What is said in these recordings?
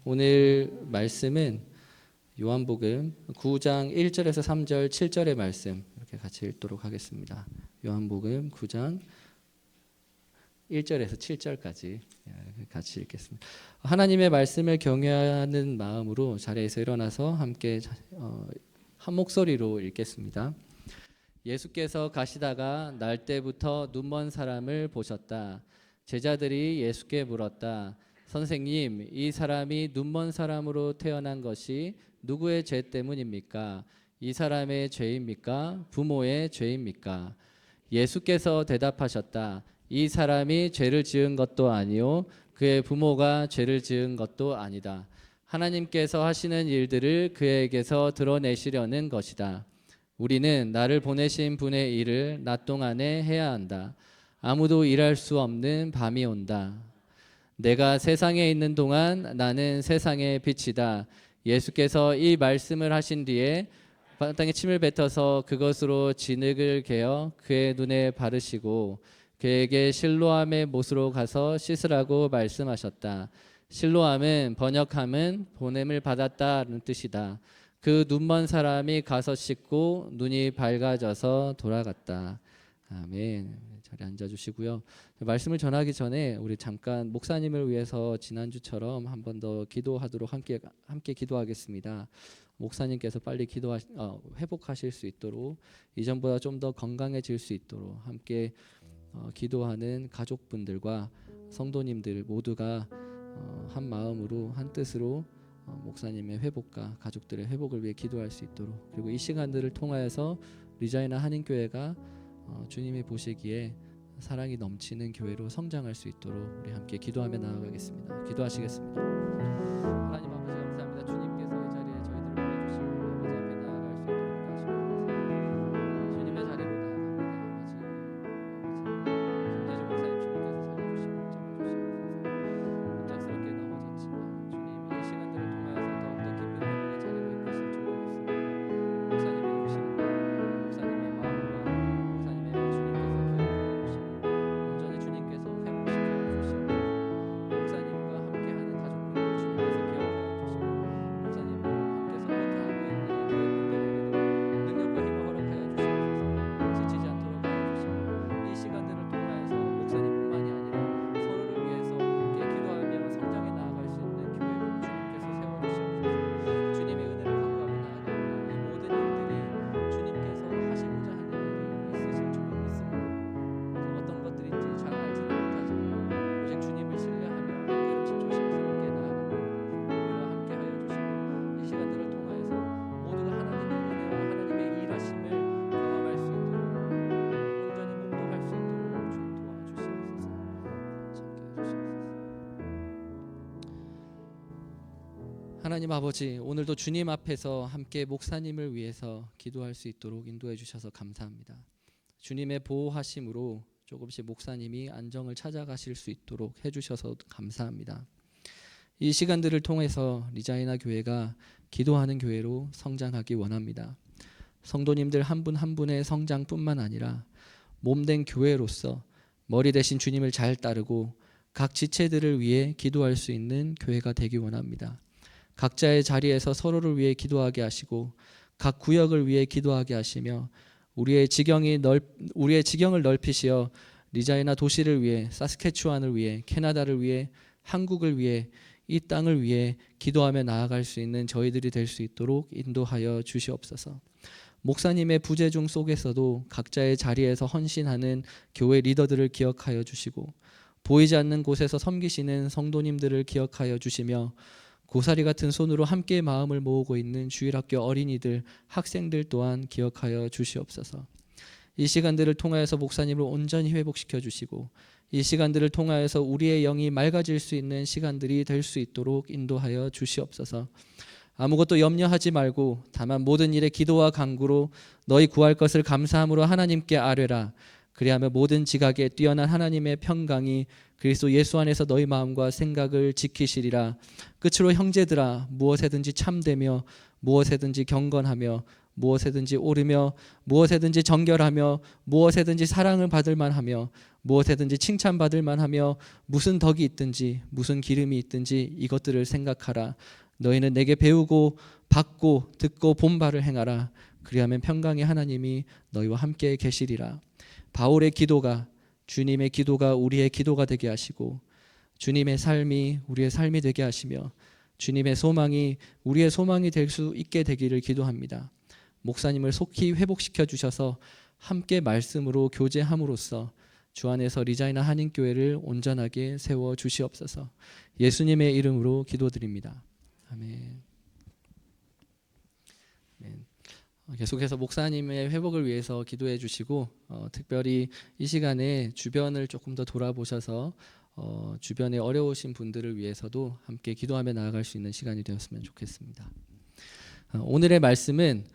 오늘 말씀은 요한복음 9장 1절에서 3절, 7절의 말씀 이렇게 같이 읽도록 하겠습니다. 요한복음 9장 1절에서 7절까지 같이 읽겠습니다. 하나님의 말씀을 경외하는 마음으로 자리에서 일어나서 함께 한 목소리로 읽겠습니다. 예수께서 가시다가 날 때부터 눈먼 사람을 보셨다. 제자들이 예수께 물었다. 선생님, 이 사람이 눈먼 사람으로 태어난 것이 누구의 죄 때문입니까? 이 사람의 죄입니까? 부모의 죄입니까? 예수께서 대답하셨다. 이 사람이 죄를 지은 것도 아니요 그의 부모가 죄를 지은 것도 아니다. 하나님께서 하시는 일들을 그에게서 드러내시려는 것이다. 우리는 나를 보내신 분의 일을 낮 동안에 해야 한다. 아무도 일할 수 없는 밤이 온다. 내가 세상에 있는 동안 나는 세상의 빛이다. 예수께서 이 말씀을 하신 뒤에 땅에 침을 뱉어서 그것으로 진흙을 개어 그의 눈에 바르시고 그에게 실로암의 못으로 가서 씻으라고 말씀하셨다. 실로암은 번역함은 보냄을 받았다는 뜻이다. 그 눈먼 사람이 가서 씻고 눈이 밝아져서 돌아갔다. 아멘. 자리에 앉아주시고요. 말씀을 전하기 전에 우리 잠깐 목사님을 위해서 지난주처럼 한 번 더 기도하도록 함께 기도하겠습니다. 목사님께서 빨리 회복하실 수 있도록 이전보다 좀 더 건강해질 수 있도록 함께 기도하는 가족분들과 성도님들 모두가 한 마음으로 한 뜻으로 목사님의 회복과 가족들의 회복을 위해 기도할 수 있도록, 그리고 이 시간들을 통하여서 리자이나 한인교회가 주님이 보시기에 사랑이 넘치는 교회로 성장할 수 있도록 우리 함께 기도하며 나아가겠습니다. 기도하시겠습니다. 하나님 아버지 감사합니다. 주님께서 이 자리에 저희들을 보내주시고 아버지 앞에 나아갈 수 있도록 하시고 주님의 자리로 나아갑니다. 아버지 김재주 목사님 주님께서 살려주시고 붙잡아주시고 갑작스럽게 넘어졌지만 주님 이 시간들을 통하여서 더욱더 깊은 회복의 자리로 이끌었으면 좋겠습니다. 목사님이 주시는 목사님의 마음과 목사님의 주님께서 하나님 아버지, 오늘도 주님 앞에서 함께 목사님을 위해서 기도할 수 있도록 인도해 주셔서 감사합니다. 주님의 보호하심으로 조금씩 목사님이 안정을 찾아가실 수 있도록 해주셔서 감사합니다. 이 시간들을 통해서 리자이나 교회가 기도하는 교회로 성장하기 원합니다. 성도님들 한 분 한 분의 성장뿐만 아니라 몸된 교회로서 머리 대신 주님을 잘 따르고 각 지체들을 위해 기도할 수 있는 교회가 되기 원합니다. 각자의 자리에서 서로를 위해 기도하게 하시고 각 구역을 위해 기도하게 하시며 우리의 지경을 넓히시어 리자이나 도시를 위해, 사스케추안을 위해, 캐나다를 위해, 한국을 위해, 이 땅을 위해 기도하며 나아갈 수 있는 저희들이 될 수 있도록 인도하여 주시옵소서. 목사님의 부재중 속에서도 각자의 자리에서 헌신하는 교회 리더들을 기억하여 주시고 보이지 않는 곳에서 섬기시는 성도님들을 기억하여 주시며 고사리 같은 손으로 함께 마음을 모으고 있는 주일학교 어린이들, 학생들 또한 기억하여 주시옵소서. 이 시간들을 통하여서 목사님을 온전히 회복시켜 주시고 이 시간들을 통하여서 우리의 영이 맑아질 수 있는 시간들이 될 수 있도록 인도하여 주시옵소서. 아무것도 염려하지 말고 다만 모든 일에 기도와 간구로 너희 구할 것을 감사함으로 하나님께 아뢰라. 그리하며 모든 지각에 뛰어난 하나님의 평강이 그리스도 예수 안에서 너희 마음과 생각을 지키시리라. 끝으로 형제들아, 무엇에든지 참되며 무엇에든지 경건하며 무엇에든지 오르며 무엇에든지 정결하며 무엇에든지 사랑을 받을 만하며 무엇에든지 칭찬받을 만하며 무슨 덕이 있든지 무슨 기름이 있든지 이것들을 생각하라. 너희는 내게 배우고 받고 듣고 본 바를 행하라. 그리하면 평강의 하나님이 너희와 함께 계시리라. 바울의 기도가 주님의 기도가 우리의 기도가 되게 하시고 주님의 삶이 우리의 삶이 되게 하시며 주님의 소망이 우리의 소망이 될 수 있게 되기를 기도합니다. 목사님을 속히 회복시켜 주셔서 함께 말씀으로 교제함으로써 주 안에서 리자이나 한인교회를 온전하게 세워 주시옵소서. 예수님의 이름으로 기도드립니다. 아멘. 계속해서 목사님의 회복을 위해서 기도해 주시고 특별히 이 시간에 주변을 조금 더 돌아보셔서 주변에 어려우신 분들을 위해서도 함께 기도하며 나아갈 수 있는 시간이 되었으면 좋겠습니다. 오늘의 말씀은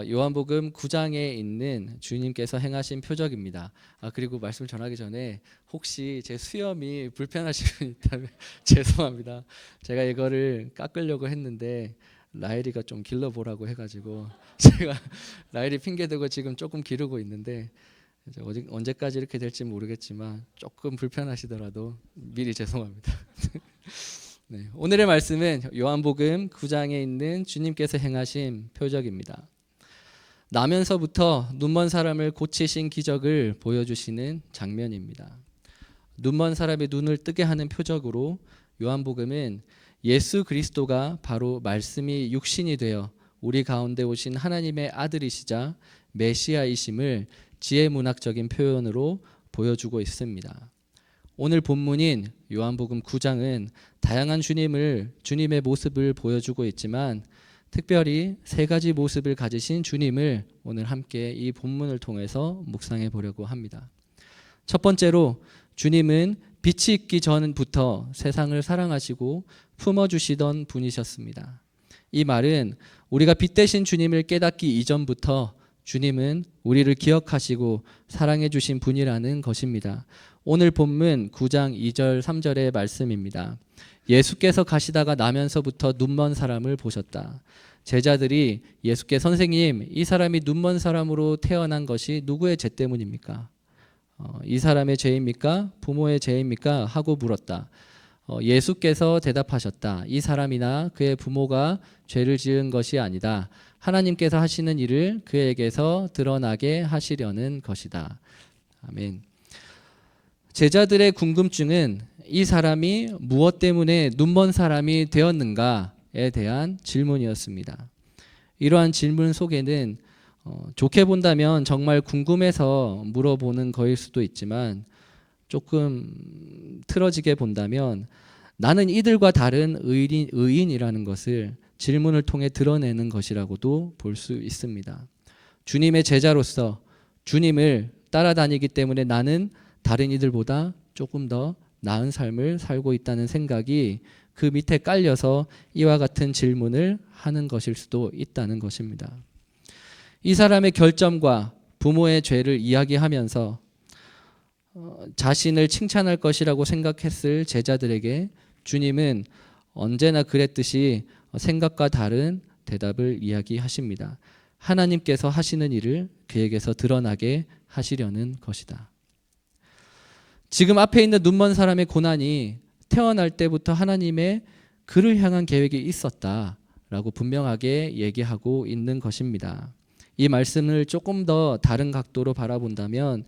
요한복음 9장에 있는 주님께서 행하신 표적입니다. 그리고 말씀을 전하기 전에 혹시 제 수염이 불편하신 분 있다면 죄송합니다. 제가 이거를 깎으려고 했는데 라일이가 좀 길러보라고 해가지고 제가 라일이 핑계대고 지금 조금 기르고 있는데 언제까지 이렇게 될지 모르겠지만 조금 불편하시더라도 미리 죄송합니다. 네, 오늘의 말씀은 요한복음 9장에 있는 주님께서 행하신 표적입니다. 나면서부터 눈먼 사람을 고치신 기적을 보여주시는 장면입니다. 눈먼 사람의 눈을 뜨게 하는 표적으로 요한복음은 예수 그리스도가 바로 말씀이 육신이 되어 우리 가운데 오신 하나님의 아들이시자 메시아이심을 지혜문학적인 표현으로 보여주고 있습니다. 오늘 본문인 요한복음 9장은 다양한 주님의 모습을 보여주고 있지만 특별히 세 가지 모습을 가지신 주님을 오늘 함께 이 본문을 통해서 묵상해 보려고 합니다. 첫 번째로 주님은 빛이 있기 전부터 세상을 사랑하시고 품어주시던 분이셨습니다. 이 말은 우리가 빛 되신 주님을 깨닫기 이전부터 주님은 우리를 기억하시고 사랑해 주신 분이라는 것입니다. 오늘 본문 9장 2절 3절의 말씀입니다. 예수께서 가시다가 나면서부터 눈먼 사람을 보셨다. 제자들이 예수께 선생님, 이 사람이 눈먼 사람으로 태어난 것이 누구의 죄 때문입니까? 이 사람의 죄입니까? 부모의 죄입니까? 하고 물었다. 예수께서 대답하셨다. 이 사람이나 그의 부모가 죄를 지은 것이 아니다. 하나님께서 하시는 일을 그에게서 드러나게 하시려는 것이다. 아멘. 제자들의 궁금증은 이 사람이 무엇 때문에 눈먼 사람이 되었는가에 대한 질문이었습니다. 이러한 질문 속에는 좋게 본다면 정말 궁금해서 물어보는 거일 수도 있지만 조금 틀어지게 본다면 나는 이들과 다른 의인이라는 것을 질문을 통해 드러내는 것이라고도 볼 수 있습니다. 주님의 제자로서 주님을 따라다니기 때문에 나는 다른 이들보다 조금 더 나은 삶을 살고 있다는 생각이 그 밑에 깔려서 이와 같은 질문을 하는 것일 수도 있다는 것입니다. 이 사람의 결점과 부모의 죄를 이야기하면서 자신을 칭찬할 것이라고 생각했을 제자들에게 주님은 언제나 그랬듯이 생각과 다른 대답을 이야기하십니다. 하나님께서 하시는 일을 그에게서 드러나게 하시려는 것이다. 지금 앞에 있는 눈먼 사람의 고난이 태어날 때부터 하나님의 그를 향한 계획이 있었다라고 분명하게 얘기하고 있는 것입니다. 이 말씀을 조금 더 다른 각도로 바라본다면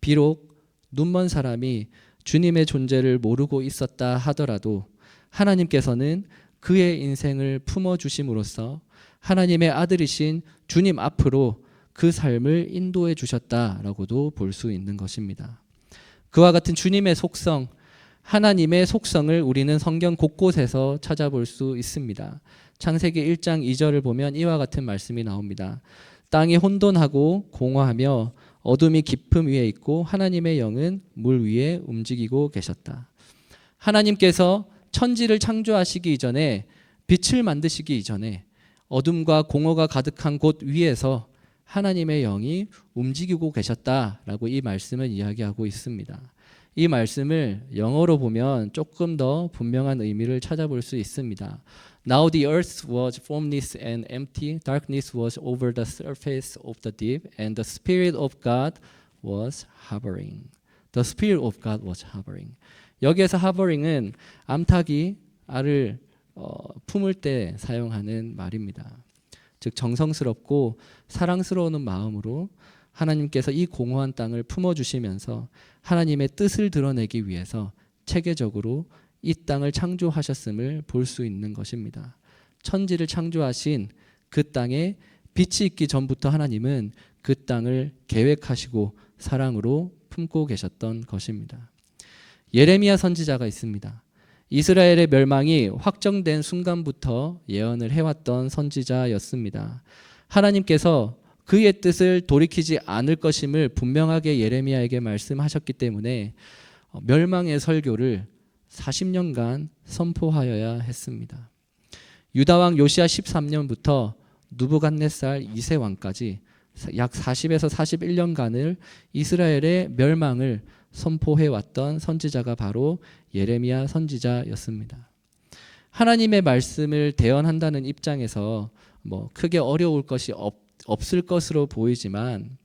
비록 눈먼 사람이 주님의 존재를 모르고 있었다 하더라도 하나님께서는 그의 인생을 품어주심으로써 하나님의 아들이신 주님 앞으로 그 삶을 인도해 주셨다라고도 볼 수 있는 것입니다. 그와 같은 주님의 속성, 하나님의 속성을 우리는 성경 곳곳에서 찾아볼 수 있습니다. 창세기 1장 2절을 보면 이와 같은 말씀이 나옵니다. 땅이 혼돈하고 공허하며 어둠이 깊음 위에 있고 하나님의 영은 물 위에 움직이고 계셨다. 하나님께서 천지를 창조하시기 이전에 빛을 만드시기 이전에 어둠과 공허가 가득한 곳 위에서 하나님의 영이 움직이고 계셨다라고 이 말씀을 이야기하고 있습니다. 이 말씀을 영어로 보면 조금 더 분명한 의미를 찾아볼 수 있습니다. Now the earth was formless and empty, darkness was over the surface of the deep, and the Spirit of God was hovering. The Spirit of God was hovering. 여기에서 hovering은 암탉이 알을 품을 때 사용하는 말입니다. 즉 정성스럽고 사랑스러운 마음으로 하나님께서 이 공허한 땅을 품어주시면서 하나님의 뜻을 드러내기 위해서 체계적으로 이 땅을 창조하셨음을 볼 수 있는 것입니다. 천지를 창조하신 그 땅에 빛이 있기 전부터 하나님은 그 땅을 계획하시고 사랑으로 품고 계셨던 것입니다. 예레미야 선지자가 있습니다. 이스라엘의 멸망이 확정된 순간부터 예언을 해왔던 선지자였습니다. 하나님께서 그의 뜻을 돌이키지 않을 것임을 분명하게 예레미야에게 말씀하셨기 때문에 멸망의 설교를 40년간 선포하여야 했습니다. 유다왕 요시야 13년부터 느부갓네살 2세 왕까지 약 40에서 41년간을 이스라엘의 멸망을 선포해 왔던 선지자가 바로 예레미야 선지자였습니다. 하나님의 말씀을 대언한다는 입장에서 크게 어려울 것이 없을 것으로 보이지만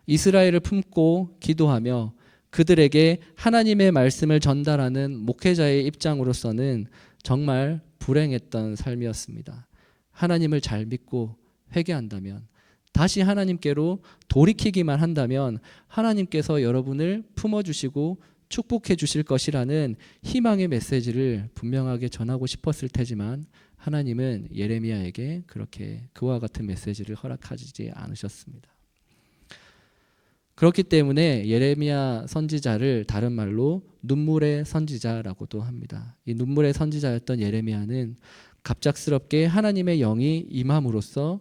이스라엘을 품고 기도하며 그들에게 하나님의 말씀을 전달하는 목회자의 입장으로서는 정말 불행했던 삶이었습니다. 하나님을 잘 믿고 회개한다면, 다시 하나님께로 돌이키기만 한다면 하나님께서 여러분을 품어주시고 축복해 주실 것이라는 희망의 메시지를 분명하게 전하고 싶었을 테지만 하나님은 예레미야에게 그렇게 그와 같은 메시지를 허락하지 않으셨습니다. 그렇기 때문에 예레미야 선지자를 다른 말로 눈물의 선지자라고도 합니다. 이 눈물의 선지자였던 예레미야는 갑작스럽게 하나님의 영이 임함으로써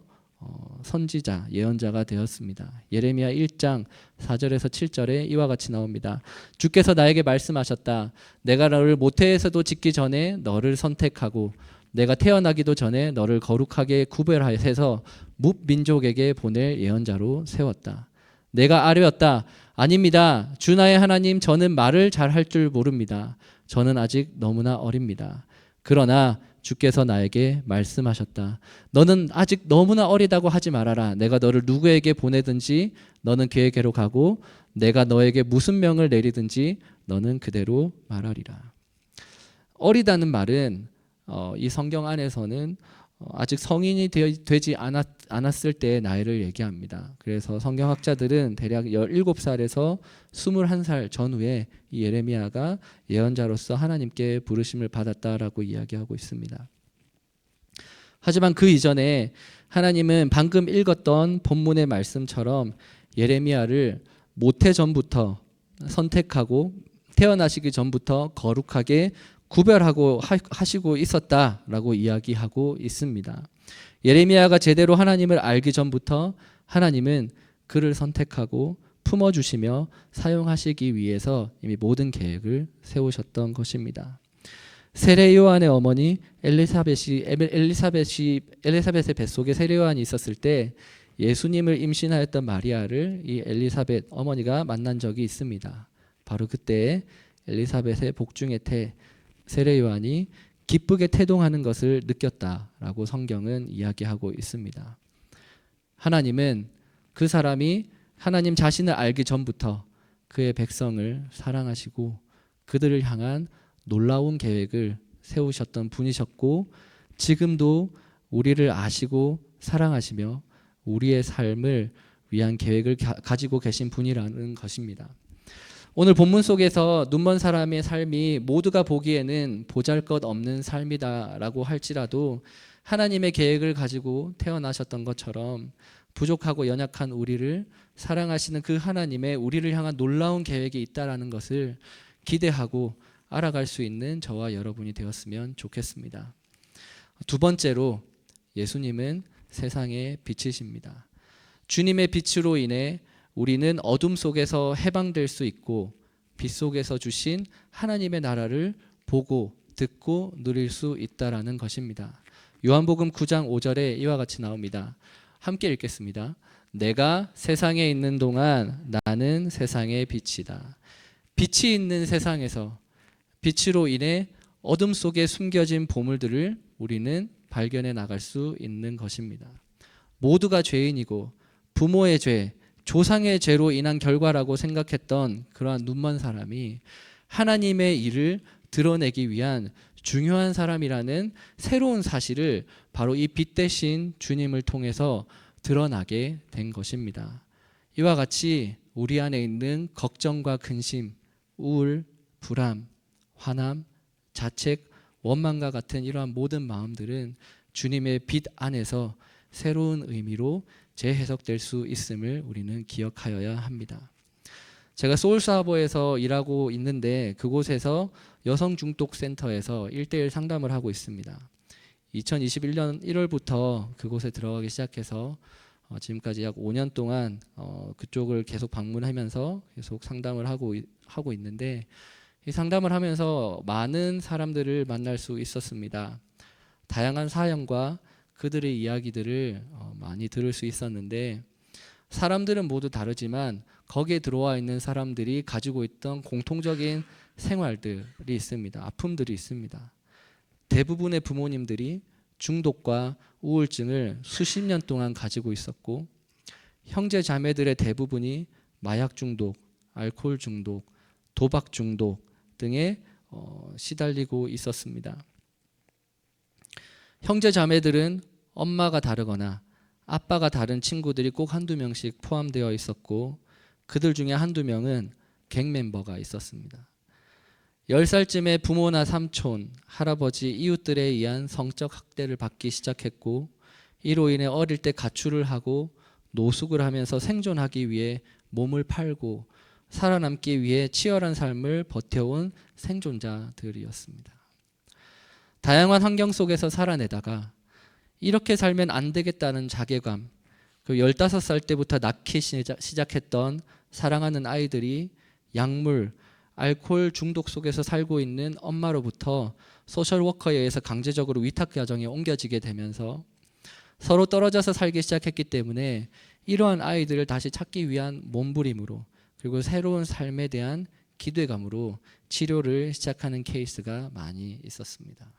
선지자, 예언자가 되었습니다. 예레미야 1장 4절에서 7절에 이와 같이 나옵니다. 주께서 나에게 말씀하셨다. 내가 너를 모태에서도 짓기 전에 너를 선택하고 내가 태어나기도 전에 너를 거룩하게 구별해서 뭇민족에게 보낼 예언자로 세웠다. 내가 아뢰었다. 아닙니다. 주 나의 하나님, 저는 말을 잘할 줄 모릅니다. 저는 아직 너무나 어립니다. 그러나 주께서 나에게 말씀하셨다. 너는 아직 너무나 어리다고 하지 말아라. 내가 너를 누구에게 보내든지 너는 그에게로 가고 내가 너에게 무슨 명을 내리든지 너는 그대로 말하리라. 어리다는 말은 이 성경 안에서는 아직 성인이 되지 않았을 때의 나이를 얘기합니다. 그래서 성경학자들은 대략 17살에서 21살 전후에 이 예레미야가 예언자로서 하나님께 부르심을 받았다라고 이야기하고 있습니다. 하지만 그 이전에 하나님은 방금 읽었던 본문의 말씀처럼 예레미야를 모태 전부터 선택하고 태어나시기 전부터 거룩하게 구별하고 하시고 있었다라고 이야기하고 있습니다. 예레미야가 제대로 하나님을 알기 전부터 하나님은 그를 선택하고 품어주시며 사용하시기 위해서 이미 모든 계획을 세우셨던 것입니다. 세례 요한의 어머니 엘리사벳의 뱃속에 세례 요한이 있었을 때 예수님을 임신하였던 마리아를 이 엘리사벳 어머니가 만난 적이 있습니다. 바로 그때 엘리사벳의 복중의 태 세례 요한이 기쁘게 태동하는 것을 느꼈다라고 성경은 이야기하고 있습니다. 하나님은 그 사람이 하나님 자신을 알기 전부터 그의 백성을 사랑하시고 그들을 향한 놀라운 계획을 세우셨던 분이셨고 지금도 우리를 아시고 사랑하시며 우리의 삶을 위한 계획을 가지고 계신 분이라는 것입니다. 오늘 본문 속에서 눈먼 사람의 삶이 모두가 보기에는 보잘것없는 삶이다라고 할지라도 하나님의 계획을 가지고 태어나셨던 것처럼 부족하고 연약한 우리를 사랑하시는 그 하나님의 우리를 향한 놀라운 계획이 있다라는 것을 기대하고 알아갈 수 있는 저와 여러분이 되었으면 좋겠습니다. 두 번째로 예수님은 세상의 빛이십니다. 주님의 빛으로 인해 우리는 어둠 속에서 해방될 수 있고 빛 속에서 주신 하나님의 나라를 보고 듣고 누릴 수 있다라는 것입니다. 요한복음 9장 5절에 이와 같이 나옵니다. 함께 읽겠습니다. 내가 세상에 있는 동안 나는 세상의 빛이다. 빛이 있는 세상에서 빛으로 인해 어둠 속에 숨겨진 보물들을 우리는 발견해 나갈 수 있는 것입니다. 모두가 죄인이고 부모의 죄, 조상의 죄로 인한 결과라고 생각했던 그러한 눈먼 사람이 하나님의 일을 드러내기 위한 중요한 사람이라는 새로운 사실을 바로 이 빛 대신 주님을 통해서 드러나게 된 것입니다. 이와 같이 우리 안에 있는 걱정과 근심, 우울, 불안, 화남, 자책, 원망과 같은 이러한 모든 마음들은 주님의 빛 안에서 새로운 의미로 재해석될 수 있음을 우리는 기억하여야 합니다. 제가 소울사버에서 일하고 있는데 그곳에서 여성중독센터에서 1:1 상담을 하고 있습니다. 2021년 1월부터 그곳에 들어가기 시작해서 지금까지 약 5년 동안 그쪽을 계속 방문하면서 계속 상담을 하고 있는데, 이 상담을 하면서 많은 사람들을 만날 수 있었습니다. 다양한 사연과 그들의 이야기들을 많이 들을 수 있었는데, 사람들은 모두 다르지만 거기에 들어와 있는 사람들이 가지고 있던 공통적인 생활들이 있습니다. 아픔들이 있습니다. 대부분의 부모님들이 중독과 우울증을 수십 년 동안 가지고 있었고, 형제 자매들의 대부분이 마약 중독, 알코올 중독, 도박 중독 등에 시달리고 있었습니다. 형제 자매들은 엄마가 다르거나 아빠가 다른 친구들이 꼭 한두 명씩 포함되어 있었고, 그들 중에 한두 명은 갱 멤버가 있었습니다. 10살쯤에 부모나 삼촌, 할아버지, 이웃들에 의한 성적 학대를 받기 시작했고, 이로 인해 어릴 때 가출을 하고 노숙을 하면서 생존하기 위해 몸을 팔고 살아남기 위해 치열한 삶을 버텨온 생존자들이었습니다. 다양한 환경 속에서 살아내다가 이렇게 살면 안 되겠다는 자괴감, 그 15살 때부터 낳기 시작했던 사랑하는 아이들이 약물, 알코올 중독 속에서 살고 있는 엄마로부터 소셜워커에 의해서 강제적으로 위탁 가정에 옮겨지게 되면서 서로 떨어져서 살기 시작했기 때문에 이러한 아이들을 다시 찾기 위한 몸부림으로, 그리고 새로운 삶에 대한 기대감으로 치료를 시작하는 케이스가 많이 있었습니다.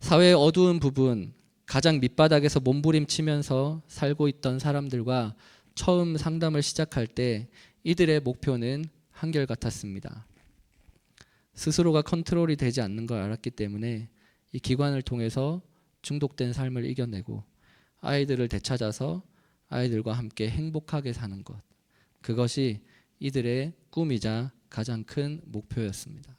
사회의 어두운 부분, 가장 밑바닥에서 몸부림치면서 살고 있던 사람들과 처음 상담을 시작할 때 이들의 목표는 한결같았습니다. 스스로가 컨트롤이 되지 않는 걸 알았기 때문에 이 기관을 통해서 중독된 삶을 이겨내고 아이들을 되찾아서 아이들과 함께 행복하게 사는 것, 그것이 이들의 꿈이자 가장 큰 목표였습니다.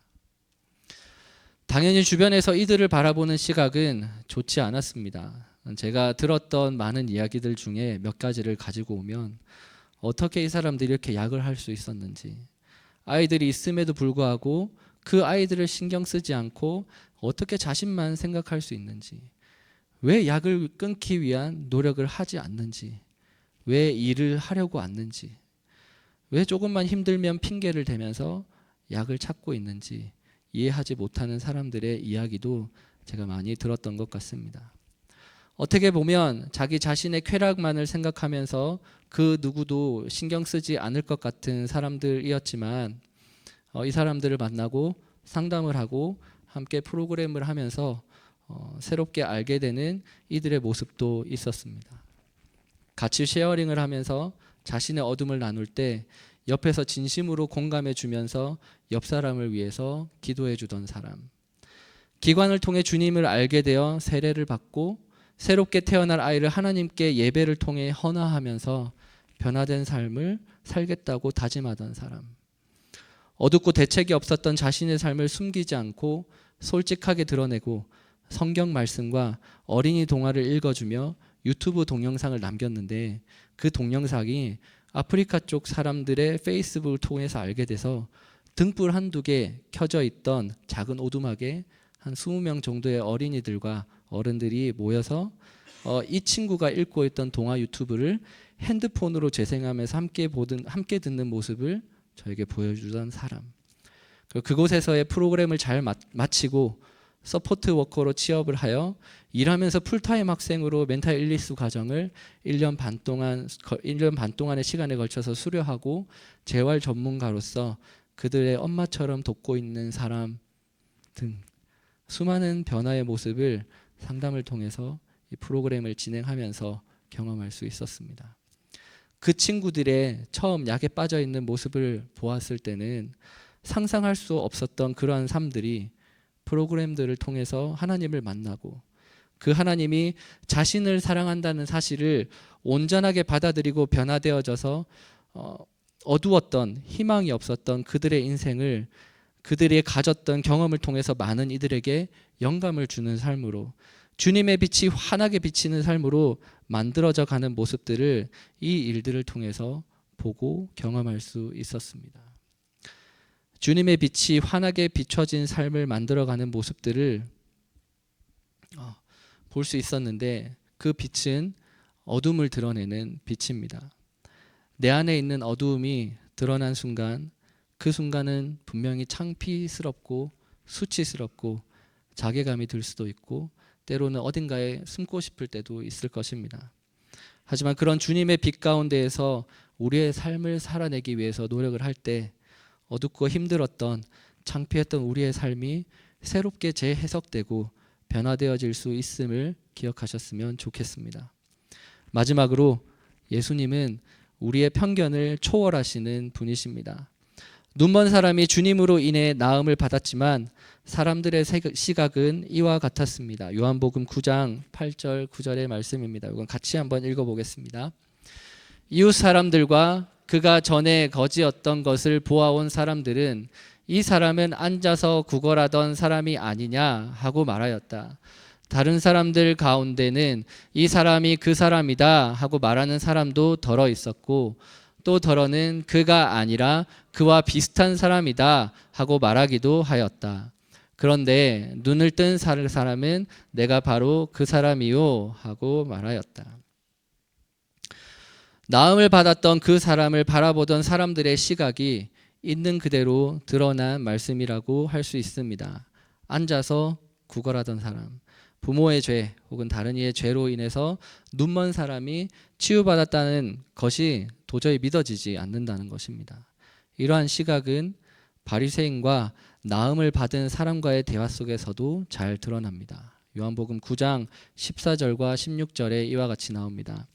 당연히 주변에서 이들을 바라보는 시각은 좋지 않았습니다. 제가 들었던 많은 이야기들 중에 몇 가지를 가지고 오면, 어떻게 이 사람들이 이렇게 약을 할 수 있었는지, 아이들이 있음에도 불구하고 그 아이들을 신경 쓰지 않고 어떻게 자신만 생각할 수 있는지, 왜 약을 끊기 위한 노력을 하지 않는지, 왜 일을 하려고 않는지, 왜 조금만 힘들면 핑계를 대면서 약을 찾고 있는지 이해하지 못하는 사람들의 이야기도 제가 많이 들었던 것 같습니다. 어떻게 보면 자기 자신의 쾌락만을 생각하면서 그 누구도 신경 쓰지 않을 것 같은 사람들이었지만, 이 사람들을 만나고 상담을 하고 함께 프로그램을 하면서 새롭게 알게 되는 이들의 모습도 있었습니다. 같이 쉐어링을 하면서 자신의 어둠을 나눌 때 옆에서 진심으로 공감해 주면서 옆 사람을 위해서 기도해 주던 사람, 기관을 통해 주님을 알게 되어 세례를 받고 새롭게 태어날 아이를 하나님께 예배를 통해 헌화하면서 변화된 삶을 살겠다고 다짐하던 사람, 어둡고 대책이 없었던 자신의 삶을 숨기지 않고 솔직하게 드러내고 성경 말씀과 어린이 동화를 읽어주며 유튜브 동영상을 남겼는데, 그 동영상이 아프리카 쪽 사람들의 페이스북을 통해서 알게 돼서 등불 한두 개 켜져 있던 작은 오두막에 한 20명 정도의 어린이들과 어른들이 모여서 이 친구가 읽고 있던 동화 유튜브를 핸드폰으로 재생하면서 함께 듣는 모습을 저에게 보여주던 사람, 그곳에서의 프로그램을 잘 마치고 서포트 워커로 취업을 하여 일하면서 풀타임 학생으로 멘탈 일리스 과정을 1년 반 동안의 시간에 걸쳐서 수료하고 재활 전문가로서 그들의 엄마처럼 돕고 있는 사람 등 수많은 변화의 모습을 상담을 통해서 이 프로그램을 진행하면서 경험할 수 있었습니다. 그 친구들의 처음 약에 빠져 있는 모습을 보았을 때는 상상할 수 없었던 그러한 삶들이 프로그램들을 통해서 하나님을 만나고 그 하나님이 자신을 사랑한다는 사실을 온전하게 받아들이고 변화되어져서 어두웠던 희망이 없었던 그들의 인생을 그들이 가졌던 경험을 통해서 많은 이들에게 영감을 주는 삶으로 주님의 빛이 환하게 비치는 삶으로 만들어져 가는 모습들을 이 일들을 통해서 보고 경험할 수 있었습니다. 주님의 빛이 환하게 비춰진 삶을 만들어가는 모습들을 볼 수 있었는데 그 빛은 어둠을 드러내는 빛입니다. 내 안에 있는 어두움이 드러난 순간 그 순간은 분명히 창피스럽고 수치스럽고 자괴감이 들 수도 있고 때로는 어딘가에 숨고 싶을 때도 있을 것입니다. 하지만 그런 주님의 빛 가운데에서 우리의 삶을 살아내기 위해서 노력을 할 때 어둡고 힘들었던 창피했던 우리의 삶이 새롭게 재해석되고 변화되어질 수 있음을 기억하셨으면 좋겠습니다. 마지막으로 예수님은 우리의 편견을 초월하시는 분이십니다. 눈먼 사람이 주님으로 인해 나음을 받았지만 사람들의 시각은 이와 같았습니다. 요한복음 9장 8절 9절의 말씀입니다. 이건 같이 한번 읽어보겠습니다. 이웃 사람들과 그가 전에 거지였던 것을 보아온 사람들은 이 사람은 앉아서 구걸하던 사람이 아니냐 하고 말하였다. 다른 사람들 가운데는 이 사람이 그 사람이다 하고 말하는 사람도 덜어 있었고 또 덜어는 그가 아니라 그와 비슷한 사람이다 하고 말하기도 하였다. 그런데 눈을 뜬 사람은 내가 바로 그 사람이요 하고 말하였다. 나음을 받았던 그 사람을 바라보던 사람들의 시각이 있는 그대로 드러난 말씀이라고 할 수 있습니다. 앉아서 구걸하던 사람, 부모의 죄 혹은 다른 이의 죄로 인해서 눈먼 사람이 치유받았다는 것이 도저히 믿어지지 않는다는 것입니다. 이러한 시각은 바리새인과 나음을 받은 사람과의 대화 속에서도 잘 드러납니다. 요한복음 9장 14절과 16절에 이와 같이 나옵니다.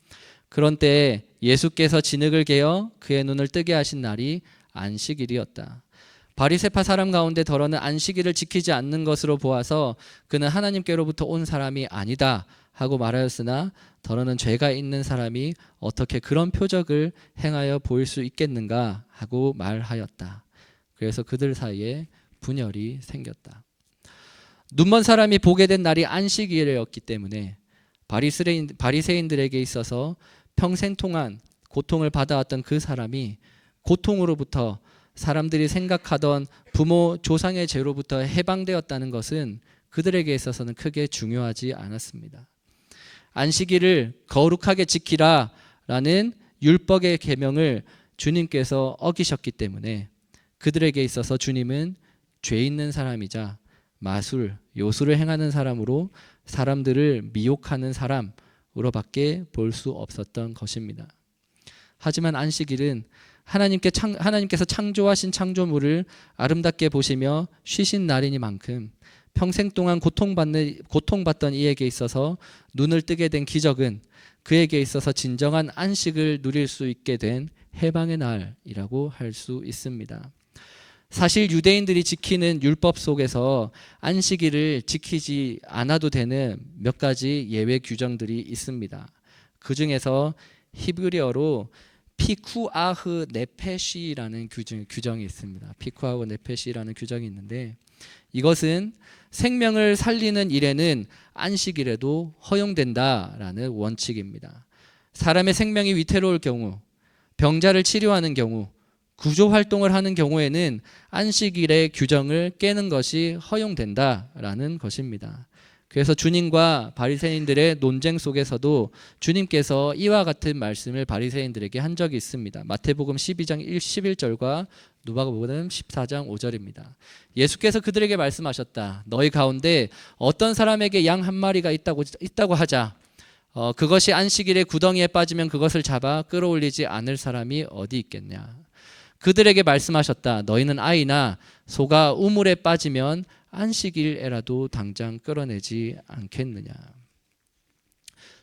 그런 때에 예수께서 진흙을 개어 그의 눈을 뜨게 하신 날이 안식일이었다. 바리새파 사람 가운데 덜어는 안식일을 지키지 않는 것으로 보아서 그는 하나님께로부터 온 사람이 아니다 하고 말하였으나 덜어는 죄가 있는 사람이 어떻게 그런 표적을 행하여 보일 수 있겠는가 하고 말하였다. 그래서 그들 사이에 분열이 생겼다. 눈먼 사람이 보게 된 날이 안식일이었기 때문에 바리새인들에게 있어서 평생 동안 고통을 받아왔던 그 사람이 고통으로부터 사람들이 생각하던 부모 조상의 죄로부터 해방되었다는 것은 그들에게 있어서는 크게 중요하지 않았습니다. 안식일을 거룩하게 지키라라는 율법의 계명을 주님께서 어기셨기 때문에 그들에게 있어서 주님은 죄 있는 사람이자 마술, 요술을 행하는 사람으로 사람들을 미혹하는 사람으로밖에 볼 수 없었던 것입니다. 하지만 안식일은 하나님께서 창조하신 창조물을 아름답게 보시며 쉬신 날이니만큼 평생 동안 고통받던 이에게 있어서 눈을 뜨게 된 기적은 그에게 있어서 진정한 안식을 누릴 수 있게 된 해방의 날이라고 할 수 있습니다. 사실 유대인들이 지키는 율법 속에서 안식일을 지키지 않아도 되는 몇 가지 예외 규정들이 있습니다. 그 중에서 히브리어로 피쿠아흐 네페시라는 규정이 있습니다. 피쿠아흐 네페시라는 규정이 있는데 이것은 생명을 살리는 일에는 안식일에도 허용된다라는 원칙입니다. 사람의 생명이 위태로울 경우, 병자를 치료하는 경우, 구조활동을 하는 경우에는 안식일의 규정을 깨는 것이 허용된다라는 것입니다. 그래서 주님과 바리새인들의 논쟁 속에서도 주님께서 이와 같은 말씀을 바리새인들에게 한 적이 있습니다. 마태복음 12장 11절과 누가복음 14장 5절입니다. 예수께서 그들에게 말씀하셨다. 너희 가운데 어떤 사람에게 양 한 마리가 있다고 하자. 그것이 안식일에 구덩이에 빠지면 그것을 잡아 끌어올리지 않을 사람이 어디 있겠냐. 그들에게 말씀하셨다. 너희는 아이나 소가 우물에 빠지면 안식일에라도 당장 끌어내지 않겠느냐.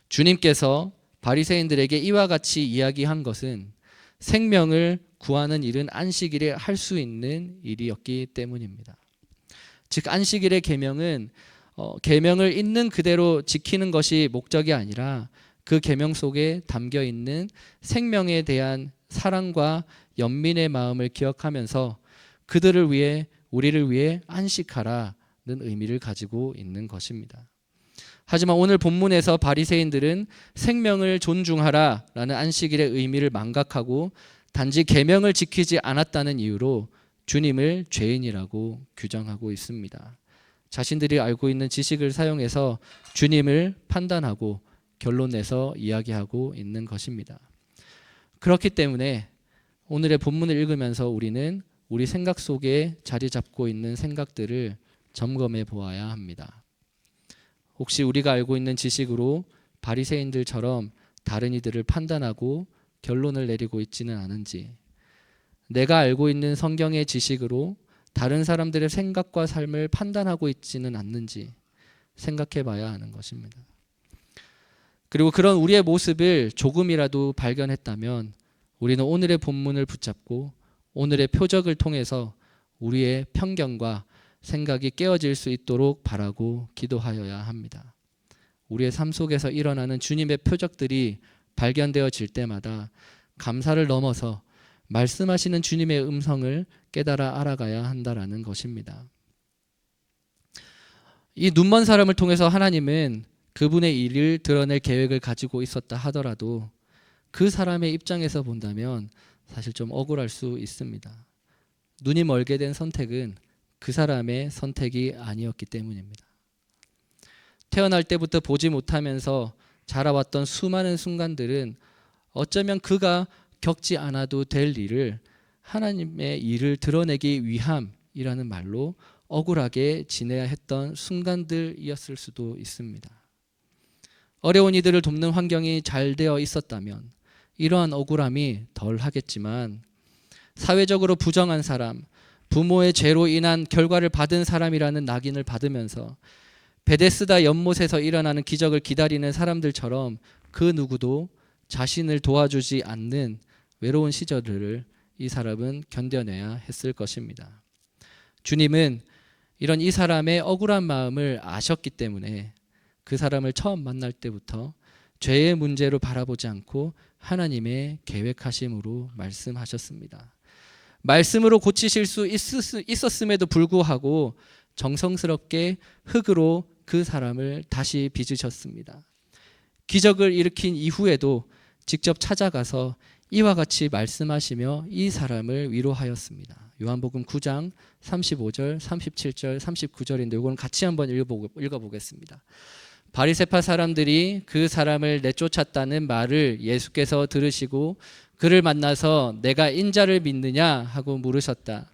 주님께서 바리새인들에게 이와 같이 이야기한 것은 생명을 구하는 일은 안식일에 할 수 있는 일이었기 때문입니다. 즉 안식일의 계명은 계명을 있는 그대로 지키는 것이 목적이 아니라 그 계명 속에 담겨 있는 생명에 대한 사랑과 연민의 마음을 기억하면서 그들을 위해 우리를 위해 안식하라는 의미를 가지고 있는 것입니다. 하지만 오늘 본문에서 바리새인들은 생명을 존중하라라는 안식일의 의미를 망각하고 단지 계명을 지키지 않았다는 이유로 주님을 죄인이라고 규정하고 있습니다. 자신들이 알고 있는 지식을 사용해서 주님을 판단하고 결론 내서 이야기하고 있는 것입니다. 그렇기 때문에 오늘의 본문을 읽으면서 우리는 우리 생각 속에 자리 잡고 있는 생각들을 점검해 보아야 합니다. 혹시 우리가 알고 있는 지식으로 바리새인들처럼 다른 이들을 판단하고 결론을 내리고 있지는 않은지, 내가 알고 있는 성경의 지식으로 다른 사람들의 생각과 삶을 판단하고 있지는 않는지 생각해 봐야 하는 것입니다. 그리고 그런 우리의 모습을 조금이라도 발견했다면 우리는 오늘의 본문을 붙잡고 오늘의 표적을 통해서 우리의 편견과 생각이 깨어질 수 있도록 바라고 기도하여야 합니다. 우리의 삶 속에서 일어나는 주님의 표적들이 발견되어질 때마다 감사를 넘어서 말씀하시는 주님의 음성을 깨달아 알아가야 한다라는 것입니다. 이 눈먼 사람을 통해서 하나님은 그분의 일을 드러낼 계획을 가지고 있었다 하더라도 그 사람의 입장에서 본다면 사실 좀 억울할 수 있습니다. 눈이 멀게 된 선택은 그 사람의 선택이 아니었기 때문입니다. 태어날 때부터 보지 못하면서 자라왔던 수많은 순간들은 어쩌면 그가 겪지 않아도 될 일을 하나님의 일을 드러내기 위함이라는 말로 억울하게 지내야 했던 순간들이었을 수도 있습니다. 어려운 이들을 돕는 환경이 잘 되어 있었다면 이러한 억울함이 덜 하겠지만 사회적으로 부정한 사람, 부모의 죄로 인한 결과를 받은 사람이라는 낙인을 받으면서 베데스다 연못에서 일어나는 기적을 기다리는 사람들처럼 그 누구도 자신을 도와주지 않는 외로운 시절을 이 사람은 견뎌내야 했을 것입니다. 주님은 이런 이 사람의 억울한 마음을 아셨기 때문에 그 사람을 처음 만날 때부터 죄의 문제로 바라보지 않고 하나님의 계획하심으로 말씀하셨습니다. 말씀으로 고치실 수 있었음에도 불구하고 정성스럽게 흙으로 그 사람을 다시 빚으셨습니다. 기적을 일으킨 이후에도 직접 찾아가서 이와 같이 말씀하시며 이 사람을 위로하였습니다. 요한복음 9장 35절, 37절, 39절인데 이거는 같이 한번 읽어보겠습니다. 바리새파 사람들이 그 사람을 내쫓았다는 말을 예수께서 들으시고 그를 만나서 내가 인자를 믿느냐 하고 물으셨다.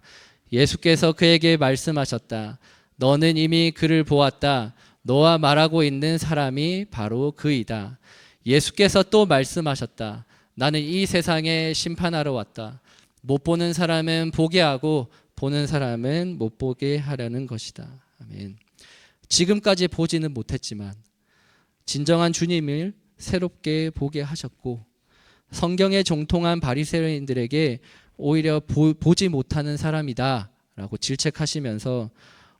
예수께서 그에게 말씀하셨다. 너는 이미 그를 보았다. 너와 말하고 있는 사람이 바로 그이다. 예수께서 또 말씀하셨다. 나는 이 세상에 심판하러 왔다. 못 보는 사람은 보게 하고 보는 사람은 못 보게 하려는 것이다. 아멘. 지금까지 보지는 못했지만 진정한 주님을 새롭게 보게 하셨고 성경에 정통한 바리새인들에게 오히려 보지 못하는 사람이다 라고 질책하시면서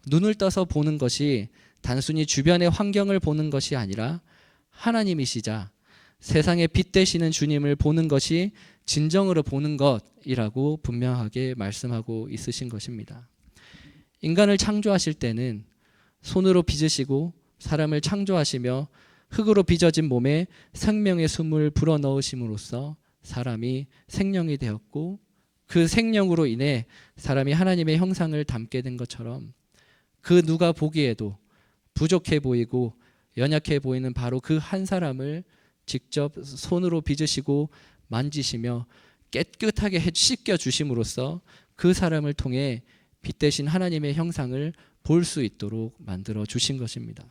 눈을 떠서 보는 것이 단순히 주변의 환경을 보는 것이 아니라 하나님이시자 세상의 빛 되시는 주님을 보는 것이 진정으로 보는 것이라고 분명하게 말씀하고 있으신 것입니다. 인간을 창조하실 때는 손으로 빚으시고 사람을 창조하시며 흙으로 빚어진 몸에 생명의 숨을 불어넣으심으로써 사람이 생명이 되었고 그 생명으로 인해 사람이 하나님의 형상을 담게 된 것처럼 그 누가 보기에도 부족해 보이고 연약해 보이는 바로 그 한 사람을 직접 손으로 빚으시고 만지시며 깨끗하게 씻겨 주심으로써 그 사람을 통해 빛 대신 하나님의 형상을 볼 수 있도록 만들어 주신 것입니다.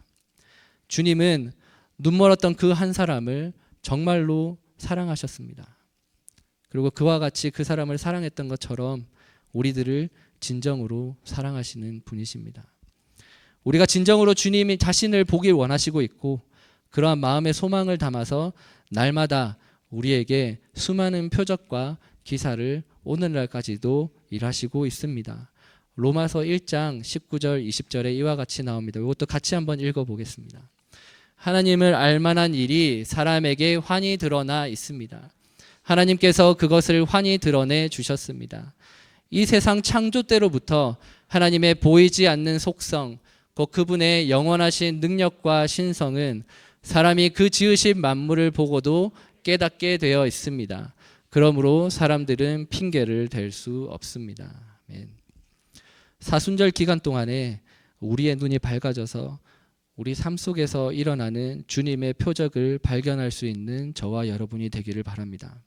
주님은 눈멀었던 그 한 사람을 정말로 사랑하셨습니다. 그리고 그와 같이 그 사람을 사랑했던 것처럼 우리들을 진정으로 사랑하시는 분이십니다. 우리가 진정으로 주님이 자신을 보길 원하시고 있고 그러한 마음의 소망을 담아서 날마다 우리에게 수많은 표적과 기사를 오늘날까지도 일하시고 있습니다. 로마서 1장 19절 20절에 이와 같이 나옵니다. 이것도 같이 한번 읽어보겠습니다. 하나님을 알만한 일이 사람에게 환히 드러나 있습니다. 하나님께서 그것을 환히 드러내 주셨습니다. 이 세상 창조 때로부터 하나님의 보이지 않는 속성, 곧 그분의 영원하신 능력과 신성은 사람이 그 지으신 만물을 보고도 깨닫게 되어 있습니다. 그러므로 사람들은 핑계를 댈 수 없습니다. 아멘. 사순절 기간 동안에 우리의 눈이 밝아져서 우리 삶 속에서 일어나는 주님의 표적을 발견할 수 있는 저와 여러분이 되기를 바랍니다.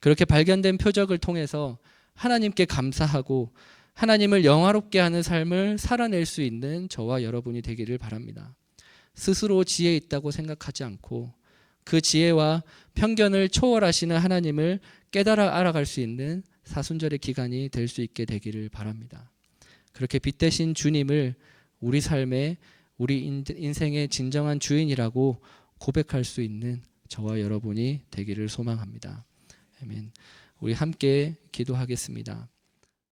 그렇게 발견된 표적을 통해서 하나님께 감사하고 하나님을 영화롭게 하는 삶을 살아낼 수 있는 저와 여러분이 되기를 바랍니다. 스스로 지혜 있다고 생각하지 않고 그 지혜와 편견을 초월하시는 하나님을 깨달아 알아갈 수 있는 사순절의 기간이 될 수 있게 되기를 바랍니다. 그렇게 빛 대신 주님을 우리 삶의 우리 인생의 진정한 주인이라고 고백할 수 있는 저와 여러분이 되기를 소망합니다. 아멘. 우리 함께 기도하겠습니다.